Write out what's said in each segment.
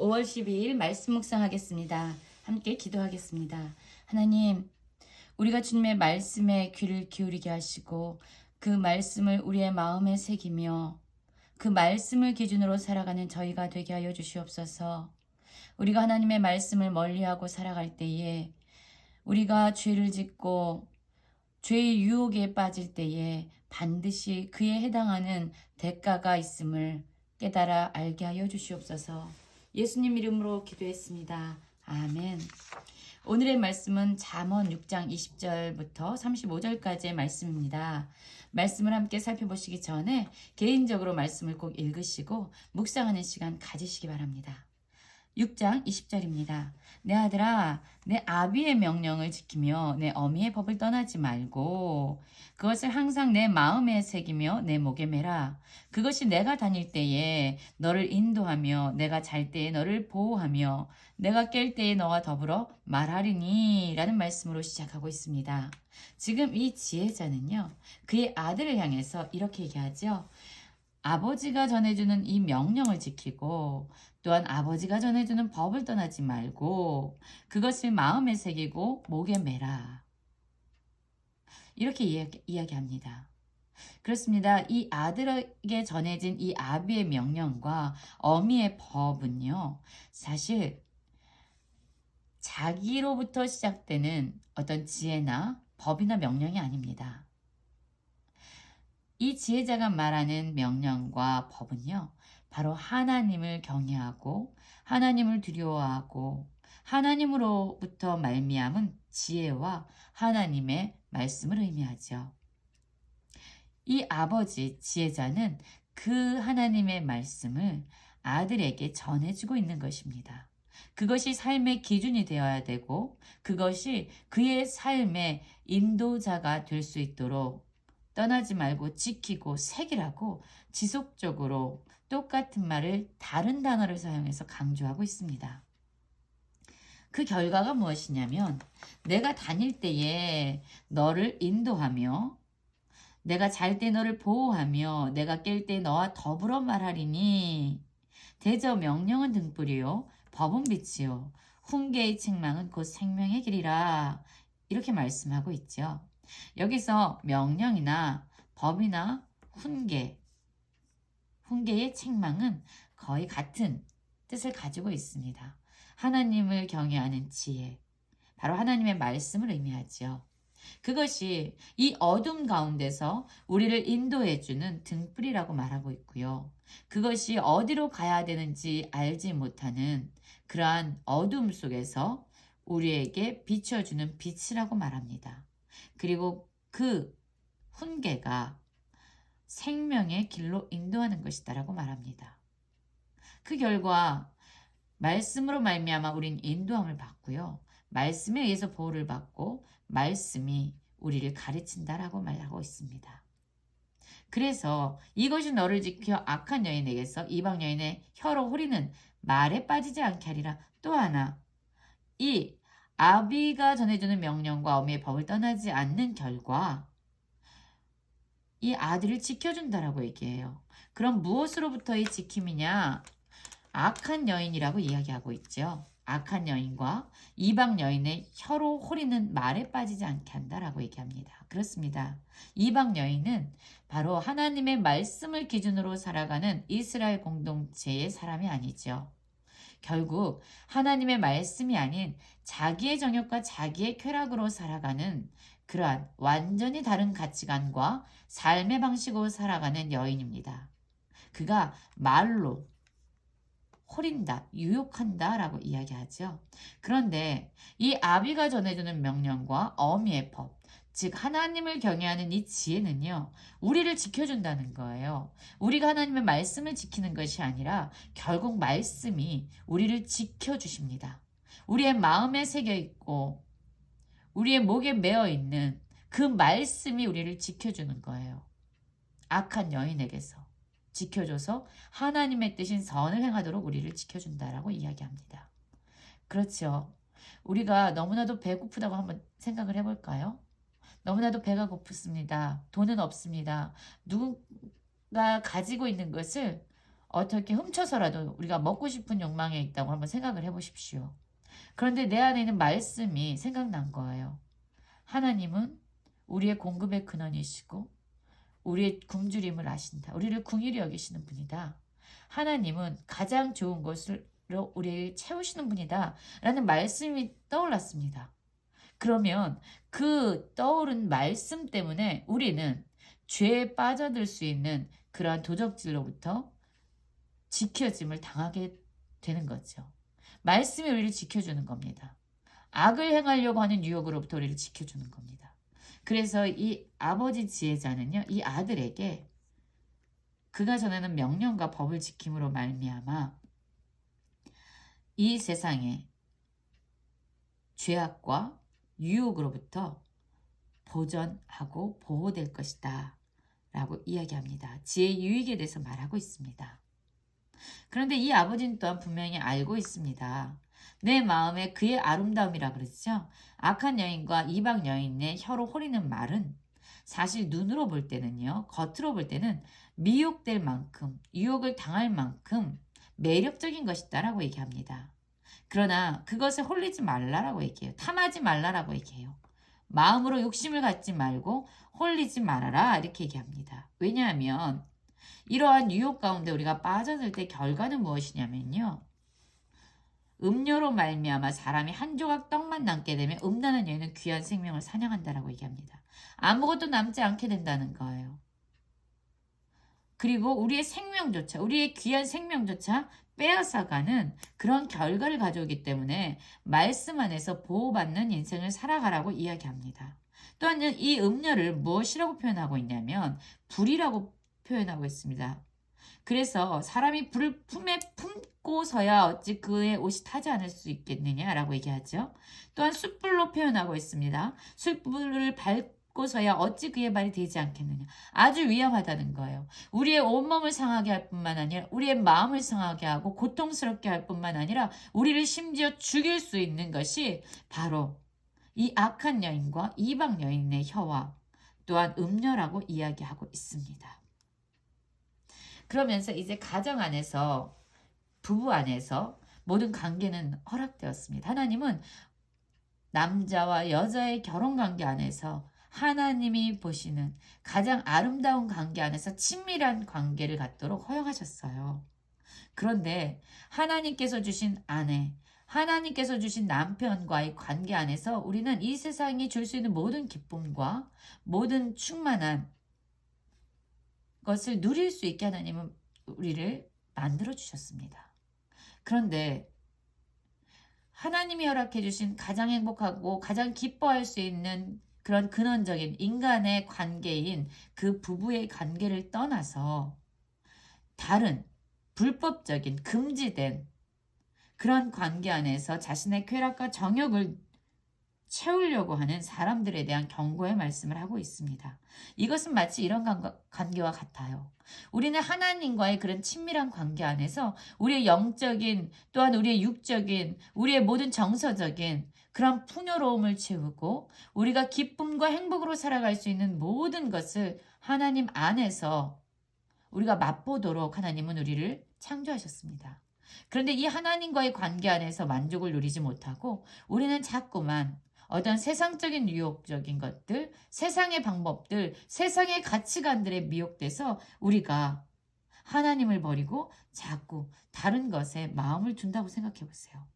5월 12일 말씀 묵상하겠습니다. 함께 기도하겠습니다. 하나님, 우리가 주님의 말씀에 귀를 기울이게 하시고 그 말씀을 우리의 마음에 새기며 그 말씀을 기준으로 살아가는 저희가 되게 하여 주시옵소서. 우리가 하나님의 말씀을 멀리하고 살아갈 때에 우리가 죄를 짓고 죄의 유혹에 빠질 때에 반드시 그에 해당하는 대가가 있음을 깨달아 알게 하여 주시옵소서. 예수님 이름으로 기도했습니다. 아멘. 오늘의 말씀은 잠언 6장 20절부터 35절까지의 말씀입니다. 말씀을 함께 살펴보시기 전에 개인적으로 말씀을 꼭 읽으시고 묵상하는 시간 가지시기 바랍니다. 6장 20절입니다. 내 아들아, 내 아비의 명령을 지키며 내 어미의 법을 떠나지 말고 그것을 항상 내 마음에 새기며 내 목에 매라. 그것이 내가 다닐 때에 너를 인도하며 내가 잘 때에 너를 보호하며 내가 깰 때에 너와 더불어 말하리니 라는 말씀으로 시작하고 있습니다. 지금 이 지혜자는요, 그의 아들을 향해서 이렇게 얘기하죠. 아버지가 전해주는 이 명령을 지키고 또한 아버지가 전해주는 법을 떠나지 말고 그것을 마음에 새기고 목에 매라. 이렇게 이야기합니다. 그렇습니다. 이 아들에게 전해진 이 아비의 명령과 어미의 법은요, 사실 자기로부터 시작되는 어떤 지혜나 법이나 명령이 아닙니다. 이 지혜자가 말하는 명령과 법은요, 바로 하나님을 경외하고 하나님을 두려워하고 하나님으로부터 말미암은 지혜와 하나님의 말씀을 의미하죠. 이 아버지 지혜자는 그 하나님의 말씀을 아들에게 전해주고 있는 것입니다. 그것이 삶의 기준이 되어야 되고 그것이 그의 삶의 인도자가 될 수 있도록 떠나지 말고 지키고 새기라고 지속적으로 똑같은 말을 다른 단어를 사용해서 강조하고 있습니다. 그 결과가 무엇이냐면 내가 다닐 때에 너를 인도하며 내가 잘 때 너를 보호하며 내가 깰 때 너와 더불어 말하리니 대저 명령은 등불이요 법은 빛이요 훈계의 책망은 곧 생명의 길이라 이렇게 말씀하고 있죠. 여기서 명령이나 법이나 훈계의 책망은 거의 같은 뜻을 가지고 있습니다. 하나님을 경외하는 지혜, 바로 하나님의 말씀을 의미하지요. 그것이 이 어둠 가운데서 우리를 인도해주는 등불이라고 말하고 있고요. 그것이 어디로 가야 되는지 알지 못하는 그러한 어둠 속에서 우리에게 비춰주는 빛이라고 말합니다. 그리고 그 훈계가 생명의 길로 인도하는 것이다라고 말합니다. 그 결과 말씀으로 말미암아 우린 인도함을 받고요. 말씀에 의해서 보호를 받고 말씀이 우리를 가르친다라고 말하고 있습니다. 그래서 이것이 너를 지켜 악한 여인에게서 이방 여인의 혀로 호리는 말에 빠지지 않게 하리라. 또 하나, 이 아비가 전해주는 명령과 어미의 법을 떠나지 않는 결과 이 아들을 지켜준다라고 얘기해요. 그럼 무엇으로부터의 지킴이냐? 악한 여인이라고 이야기하고 있죠. 악한 여인과 이방 여인의 혀로 호리는 말에 빠지지 않게 한다라고 얘기합니다. 그렇습니다. 이방 여인은 바로 하나님의 말씀을 기준으로 살아가는 이스라엘 공동체의 사람이 아니죠. 결국 하나님의 말씀이 아닌 자기의 정욕과 자기의 쾌락으로 살아가는 그러한 완전히 다른 가치관과 삶의 방식으로 살아가는 여인입니다. 그가 말로 호린다, 유혹한다 라고 이야기하죠. 그런데 이 아비가 전해주는 명령과 어미의 법, 즉 하나님을 경외하는 이 지혜는요, 우리를 지켜준다는 거예요. 우리가 하나님의 말씀을 지키는 것이 아니라 결국 말씀이 우리를 지켜주십니다. 우리의 마음에 새겨있고 우리의 목에 매어있는 그 말씀이 우리를 지켜주는 거예요. 악한 여인에게서 지켜줘서 하나님의 뜻인 선을 행하도록 우리를 지켜준다라고 이야기합니다. 그렇죠. 우리가 너무나도 배고프다고 한번 생각을 해볼까요? 너무나도 배가 고프습니다. 돈은 없습니다. 누군가 가지고 있는 것을 어떻게 훔쳐서라도 우리가 먹고 싶은 욕망에 있다고 한번 생각을 해보십시오. 그런데 내 안에 있는 말씀이 생각난 거예요. 하나님은 우리의 공급의 근원이시고 우리의 굶주림을 아신다. 우리를 긍휼히 여기시는 분이다. 하나님은 가장 좋은 것으로 우리를 채우시는 분이다. 라는 말씀이 떠올랐습니다. 그러면 그 떠오른 말씀 때문에 우리는 죄에 빠져들 수 있는 그러한 도적질로부터 지켜짐을 당하게 되는 거죠. 말씀이 우리를 지켜주는 겁니다. 악을 행하려고 하는 유혹으로부터 우리를 지켜주는 겁니다. 그래서 이 아버지 지혜자는요, 이 아들에게 그가 전하는 명령과 법을 지킴으로 말미암아 이 세상에 죄악과 유혹으로부터 보전하고 보호될 것이다 라고 이야기합니다. 지혜의 유익에 대해서 말하고 있습니다. 그런데 이 아버지는 또한 분명히 알고 있습니다. 내 마음에 그의 아름다움이라 그러죠. 악한 여인과 이방 여인의 혀로 호리는 말은 사실 눈으로 볼 때는요, 겉으로 볼 때는 미혹될 만큼, 유혹을 당할 만큼 매력적인 것이다라고 얘기합니다. 그러나 그것에 홀리지 말라라고 얘기해요. 탐하지 말라라고 얘기해요. 마음으로 욕심을 갖지 말고 홀리지 말아라 이렇게 얘기합니다. 왜냐하면 이러한 유혹 가운데 우리가 빠져들 때 결과는 무엇이냐면요. 음료로 말미암아 사람이 한 조각 떡만 남게 되면 음란한 여인은 귀한 생명을 사냥한다라고 얘기합니다. 아무것도 남지 않게 된다는 거예요. 그리고 우리의 생명조차, 우리의 귀한 생명조차 빼앗아가는 그런 결과를 가져오기 때문에 말씀 안에서 보호받는 인생을 살아가라고 이야기합니다. 또한 이 음료를 무엇이라고 표현하고 있냐면 불이라고 표현하고 있습니다. 그래서 사람이 불을 품에 품고서야 어찌 그의 옷이 타지 않을 수 있겠느냐라고 얘기하죠. 또한 숯불로 표현하고 있습니다. 숯불을 밟고서야 어찌 그의 발이 되지 않겠느냐. 아주 위험하다는 거예요. 우리의 온몸을 상하게 할 뿐만 아니라 우리의 마음을 상하게 하고 고통스럽게 할 뿐만 아니라 우리를 심지어 죽일 수 있는 것이 바로 이 악한 여인과 이방 여인의 혀와 또한 음료라고 이야기하고 있습니다. 그러면서 이제 가정 안에서 부부 안에서 모든 관계는 허락되었습니다. 하나님은 남자와 여자의 결혼 관계 안에서 하나님이 보시는 가장 아름다운 관계 안에서 친밀한 관계를 갖도록 허용하셨어요. 그런데 하나님께서 주신 아내, 하나님께서 주신 남편과의 관계 안에서 우리는 이 세상이 줄 수 있는 모든 기쁨과 모든 충만한 것을 누릴 수 있게 하나님은 우리를 만들어 주셨습니다. 그런데 하나님이 허락해 주신 가장 행복하고 가장 기뻐할 수 있는 그런 근원적인 인간의 관계인 그 부부의 관계를 떠나서 다른 불법적인 금지된 그런 관계 안에서 자신의 쾌락과 정욕을 채우려고 하는 사람들에 대한 경고의 말씀을 하고 있습니다. 이것은 마치 이런 관계와 같아요. 우리는 하나님과의 그런 친밀한 관계 안에서 우리의 영적인 또한 우리의 육적인 우리의 모든 정서적인 그런 풍요로움을 채우고 우리가 기쁨과 행복으로 살아갈 수 있는 모든 것을 하나님 안에서 우리가 맛보도록 하나님은 우리를 창조하셨습니다. 그런데 이 하나님과의 관계 안에서 만족을 누리지 못하고 우리는 자꾸만 어떤 세상적인 유혹적인 것들, 세상의 방법들, 세상의 가치관들에 미혹돼서 우리가 하나님을 버리고 자꾸 다른 것에 마음을 둔다고 생각해 보세요.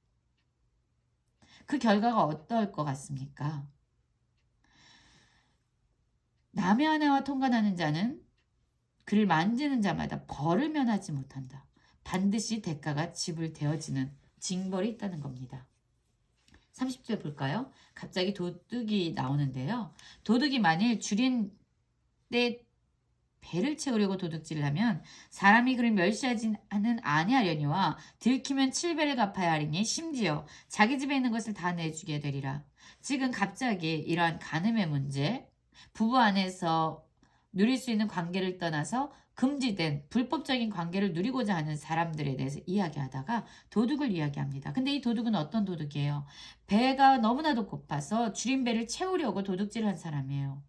그 결과가 어떨 것 같습니까? 남의 아내와 통관하는 자는 그를 만지는 자마다 벌을 면하지 못한다. 반드시 대가가 지불되어지는 징벌이 있다는 겁니다. 30절 볼까요? 갑자기 도둑이 나오는데요. 도둑이 만일 줄인 때 배를 채우려고 도둑질을 하면 사람이 그를 멸시하지 아니하려니와 들키면 7배를 갚아야 하리니 심지어 자기 집에 있는 것을 다 내주게 되리라. 지금 갑자기 이러한 간음의 문제, 부부 안에서 누릴 수 있는 관계를 떠나서 금지된 불법적인 관계를 누리고자 하는 사람들에 대해서 이야기하다가 도둑을 이야기합니다. 근데 이 도둑은 어떤 도둑이에요? 배가 너무나도 고파서 줄인 배를 채우려고 도둑질을 한 사람이에요.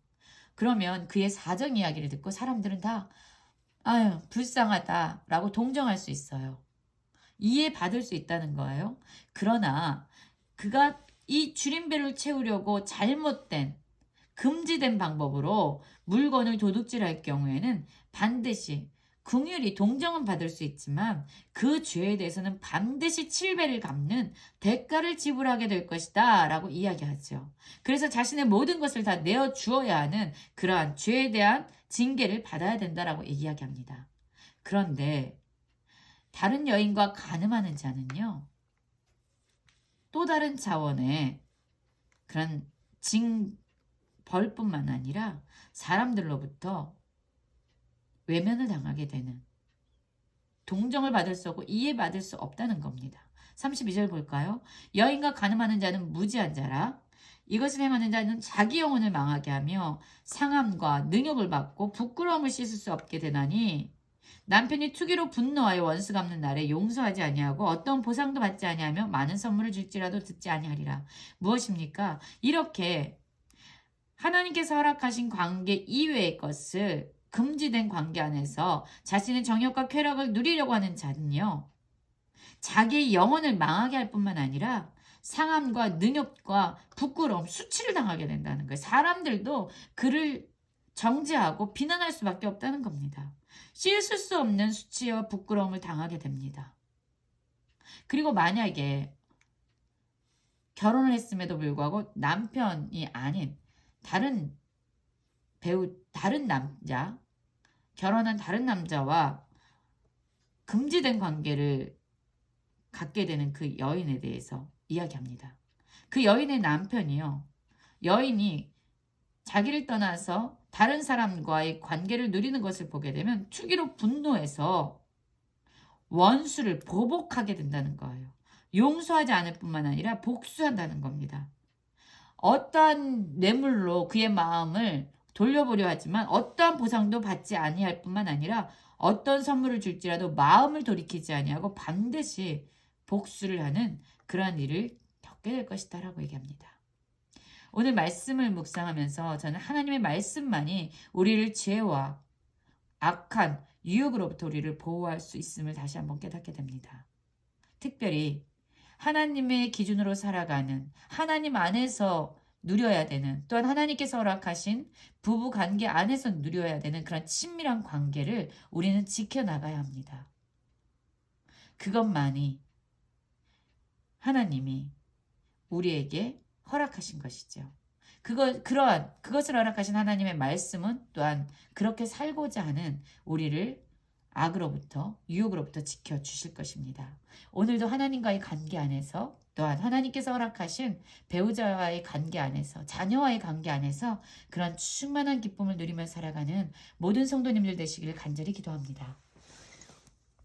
그러면 그의 사정 이야기를 듣고 사람들은 다 아유, 불쌍하다라고 동정할 수 있어요. 이해받을 수 있다는 거예요. 그러나 그가 이 줄임배를 채우려고 잘못된 금지된 방법으로 물건을 도둑질할 경우에는 반드시 긍휼히 동정은 받을 수 있지만 그 죄에 대해서는 반드시 7배를 갚는 대가를 지불하게 될 것이다 라고 이야기하죠. 그래서 자신의 모든 것을 다 내어 주어야 하는 그러한 죄에 대한 징계를 받아야 된다라고 이야기합니다. 그런데 다른 여인과 간음하는 자는요, 또 다른 차원의 그런 벌뿐만 아니라 사람들로부터 외면을 당하게 되는, 동정을 받을 수 없고 이해받을 수 없다는 겁니다. 32절 볼까요? 여인과 간음하는 자는 무지한 자라. 이것을 행하는 자는 자기 영혼을 망하게 하며 상함과 능욕을 받고 부끄러움을 씻을 수 없게 되나니, 남편이 투기로 분노하여 원수 갚는 날에 용서하지 아니하고 어떤 보상도 받지 아니하며 많은 선물을 줄지라도 듣지 아니하리라. 무엇입니까? 이렇게 하나님께서 허락하신 관계 이외의 것을, 금지된 관계 안에서 자신의 정욕과 쾌락을 누리려고 하는 자는요, 자기의 영혼을 망하게 할 뿐만 아니라 상함과 능욕과 부끄러움, 수치를 당하게 된다는 거예요. 사람들도 그를 정죄하고 비난할 수밖에 없다는 겁니다. 씻을 수 없는 수치와 부끄러움을 당하게 됩니다. 그리고 만약에 결혼을 했음에도 불구하고 남편이 아닌 다른 남자, 결혼한 다른 남자와 금지된 관계를 갖게 되는 그 여인에 대해서 이야기합니다. 그 여인의 남편이요, 여인이 자기를 떠나서 다른 사람과의 관계를 누리는 것을 보게 되면 투기로 분노해서 원수를 보복하게 된다는 거예요. 용서하지 않을 뿐만 아니라 복수한다는 겁니다. 어떠한 뇌물로 그의 마음을 돌려보려 하지만 어떠한 보상도 받지 아니할 뿐만 아니라 어떤 선물을 줄지라도 마음을 돌이키지 아니하고 반드시 복수를 하는 그러한 일을 겪게 될 것이다 라고 얘기합니다. 오늘 말씀을 묵상하면서 저는 하나님의 말씀만이 우리를 죄와 악한 유혹으로부터 우리를 보호할 수 있음을 다시 한번 깨닫게 됩니다. 특별히 하나님의 기준으로 살아가는, 하나님 안에서 누려야 되는, 또한 하나님께서 허락하신 부부 관계 안에서 누려야 되는 그런 친밀한 관계를 우리는 지켜나가야 합니다. 그것만이 하나님이 우리에게 허락하신 것이죠. 그것을 허락하신 하나님의 말씀은 또한 그렇게 살고자 하는 우리를 악으로부터, 유혹으로부터 지켜주실 것입니다. 오늘도 하나님과의 관계 안에서, 또한 하나님께서 허락하신 배우자와의 관계 안에서, 자녀와의 관계 안에서 그런 충만한 기쁨을 누리며 살아가는 모든 성도님들 되시기를 간절히 기도합니다.